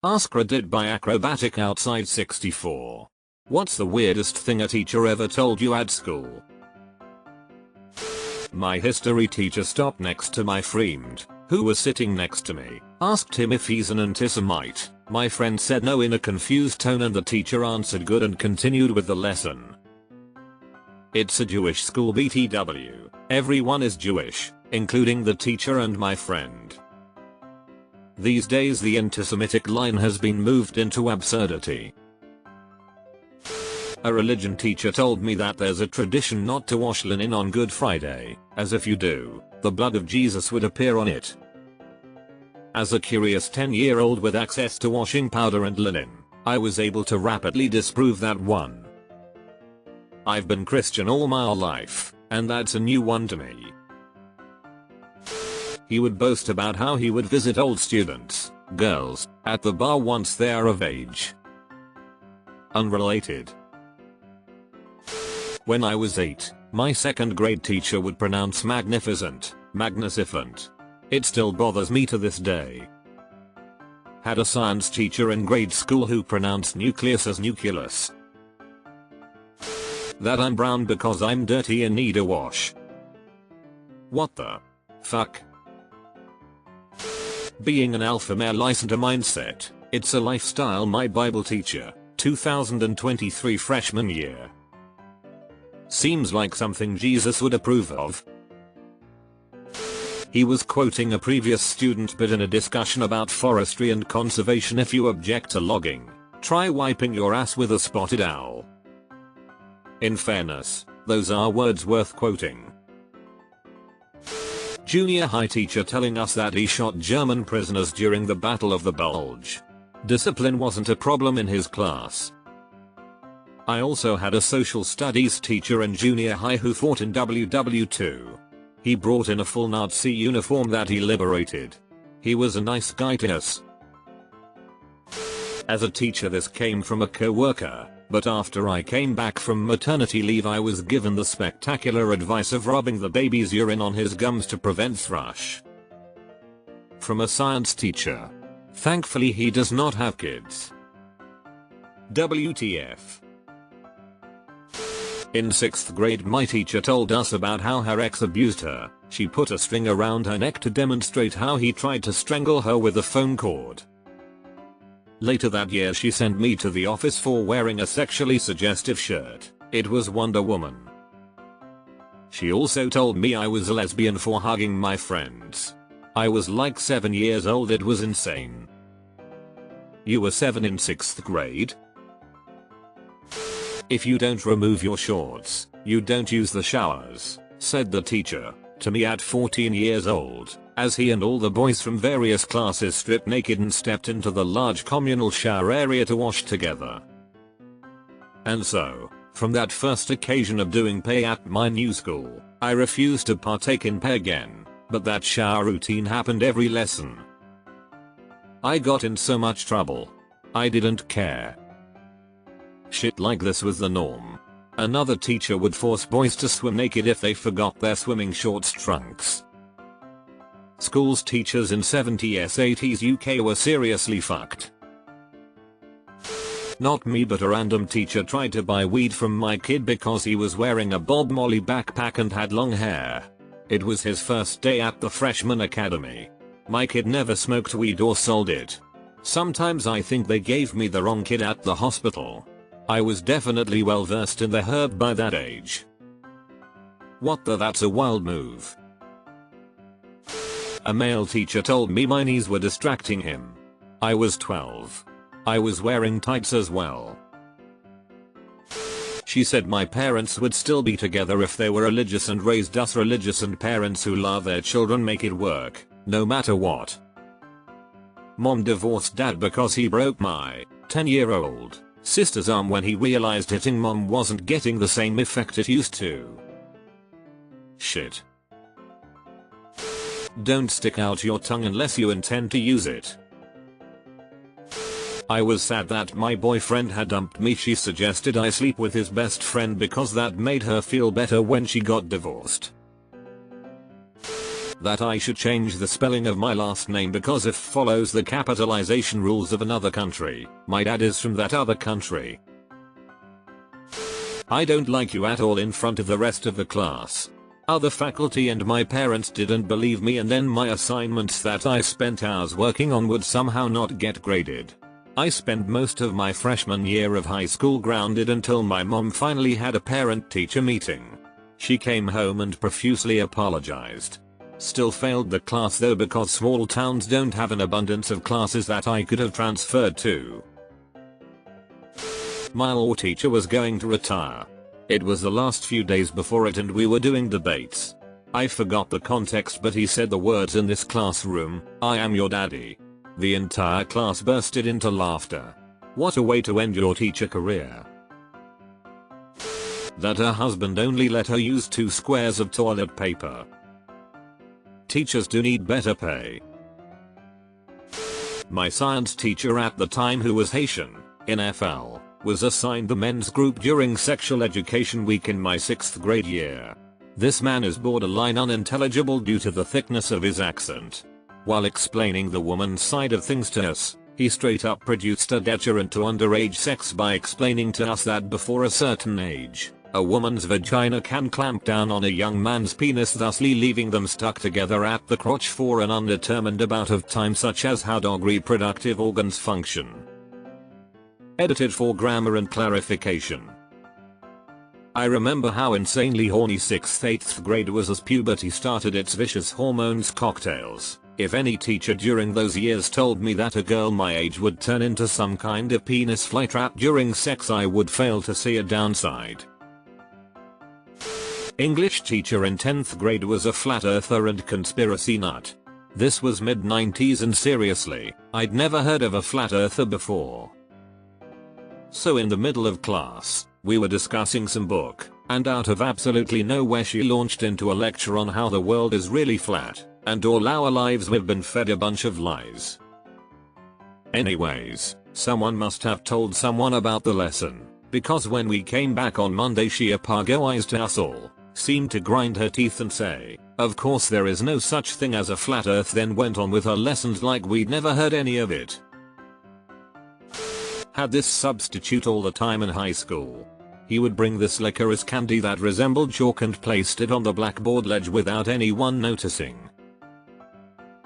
Ask Reddit by acrobatic outside 64. What's the weirdest thing a teacher ever told you at school? My history teacher stopped next to my friend, who was sitting next to me, asked him if he's an anti-Semite. My friend said no in a confused tone and the teacher answered good and continued with the lesson. It's a Jewish school BTW. Everyone is Jewish, including the teacher and my friend. These days the anti-Semitic line has been moved into absurdity. A religion teacher told me that there's a tradition not to wash linen on Good Friday, as if you do, the blood of Jesus would appear on it. As a curious 10-year-old with access to washing powder and linen, I was able to rapidly disprove that one. I've been Christian all my life, and that's a new one to me. He would boast about how he would visit old students, girls, at the bar once they are of age. Unrelated. When I was 8, my second grade teacher would pronounce magnificent, magnificent. It still bothers me to this day. Had a science teacher in grade school who pronounced nucleus as nucleus. That I'm brown because I'm dirty and need a wash. What the fuck? Being an alpha male isn't a mindset, it's a lifestyle. My Bible teacher, 2023 freshman year. Seems like something Jesus would approve of. He was quoting a previous student bit in a discussion about forestry and conservation. If you object to logging, try wiping your ass with a spotted owl. In fairness, those are words worth quoting. Junior high teacher telling us that he shot German prisoners during the Battle of the Bulge. Discipline wasn't a problem in his class. I also had a social studies teacher in junior high who fought in WW2. He brought in a full Nazi uniform that he liberated. He was a nice guy to us. As a teacher this came from a co-worker, but after I came back from maternity leave I was given the spectacular advice of rubbing the baby's urine on his gums to prevent thrush. From a science teacher. Thankfully he does not have kids. WTF. In 6th grade my teacher told us about how her ex abused her. She put a string around her neck to demonstrate how he tried to strangle her with a phone cord. Later that year she sent me to the office for wearing a sexually suggestive shirt. It was Wonder Woman. She also told me I was a lesbian for hugging my friends. I was like 7 years old. It was insane. You were 7 in 6th grade? If you don't remove your shorts, you don't use the showers, said the teacher to me at 14 years old, as he and all the boys from various classes stripped naked and stepped into the large communal shower area to wash together. And so, from that first occasion of doing pay at my new school, I refused to partake in pay again, but that shower routine happened every lesson. I got in so much trouble. I didn't care. Shit like this was the norm. Another teacher would force boys to swim naked if they forgot their swimming shorts trunks. Schools teachers in 70s 80s UK were seriously fucked. Not me, but a random teacher tried to buy weed from my kid because he was wearing a Bob Marley backpack and had long hair. It was his first day at the freshman academy. My kid never smoked weed or sold it. Sometimes I think they gave me the wrong kid at the hospital. I was definitely well versed in the herb by that age. What the, that's a wild move. A male teacher told me my knees were distracting him. I was 12. I was wearing tights as well. She said my parents would still be together if they were religious and raised us religious, and parents who love their children make it work, no matter what. Mom divorced dad because he broke my 10-year-old sister's arm when he realized hitting mom wasn't getting the same effect it used to. Shit. Don't stick out your tongue unless you intend to use it. I was sad that my boyfriend had dumped me. She suggested I sleep with his best friend because that made her feel better when she got divorced. That I should change the spelling of my last name because it follows the capitalization rules of another country. My dad is from that other country. I don't like you at all in front of the rest of the class. Other faculty and my parents didn't believe me, and then my assignments that I spent hours working on would somehow not get graded. I spent most of my freshman year of high school grounded until my mom finally had a parent-teacher meeting. She came home and profusely apologized. Still failed the class though because small towns don't have an abundance of classes that I could have transferred to. My law teacher was going to retire. It was the last few days before it and we were doing debates. I forgot the context, but he said the words in this classroom, "I am your daddy." The entire class bursted into laughter. What a way to end your teacher career. That her husband only let her use 2 squares of toilet paper. Teachers do need better pay. My science teacher at the time, who was Haitian, in FL, was assigned the men's group during sexual education week in my 6th grade year. This man is borderline unintelligible due to the thickness of his accent. While explaining the woman's side of things to us, he straight up produced a deterrent to underage sex by explaining to us that before a certain age, a woman's vagina can clamp down on a young man's penis, thusly leaving them stuck together at the crotch for an undetermined amount of time, such as how dog reproductive organs function. Edited for grammar and clarification. I remember how insanely horny 6th-8th grade was as puberty started its vicious hormones cocktails. If any teacher during those years told me that a girl my age would turn into some kind of penis flytrap during sex, I would fail to see a downside. English teacher in 10th grade was a flat earther and conspiracy nut. This was mid-90s and seriously, I'd never heard of a flat earther before. So in the middle of class, we were discussing some book, and out of absolutely nowhere she launched into a lecture on how the world is really flat, and all our lives we've been fed a bunch of lies. Anyways, someone must have told someone about the lesson, because when we came back on Monday she apologized to us all, seemed to grind her teeth and say, "Of course there is no such thing as a flat earth," then went on with her lessons like we'd never heard any of it. Had this substitute all the time in high school. He would bring this licorice candy that resembled chalk and placed it on the blackboard ledge without anyone noticing.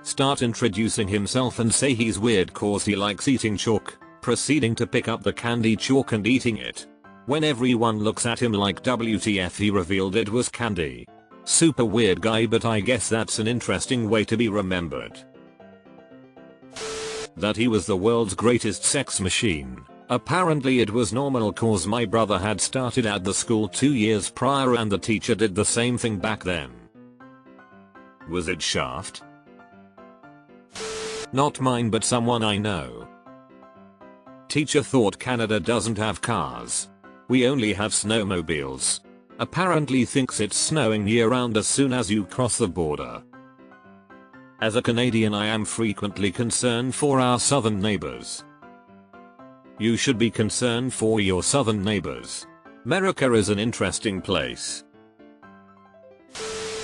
Start introducing himself and say he's weird cause he likes eating chalk, proceeding to pick up the candy chalk and eating it. When everyone looks at him like WTF, he revealed it was candy. Super weird guy, but I guess that's an interesting way to be remembered. That he was the world's greatest sex machine. Apparently it was normal cause my brother had started at the school 2 years prior and the teacher did the same thing back then. Was it Shaft? Not mine, but someone I know. Teacher thought Canada doesn't have cars. We only have snowmobiles. Apparently thinks it's snowing year round as soon as you cross the border. As a Canadian, I am frequently concerned for our southern neighbors. You should be concerned for your southern neighbors. America is an interesting place.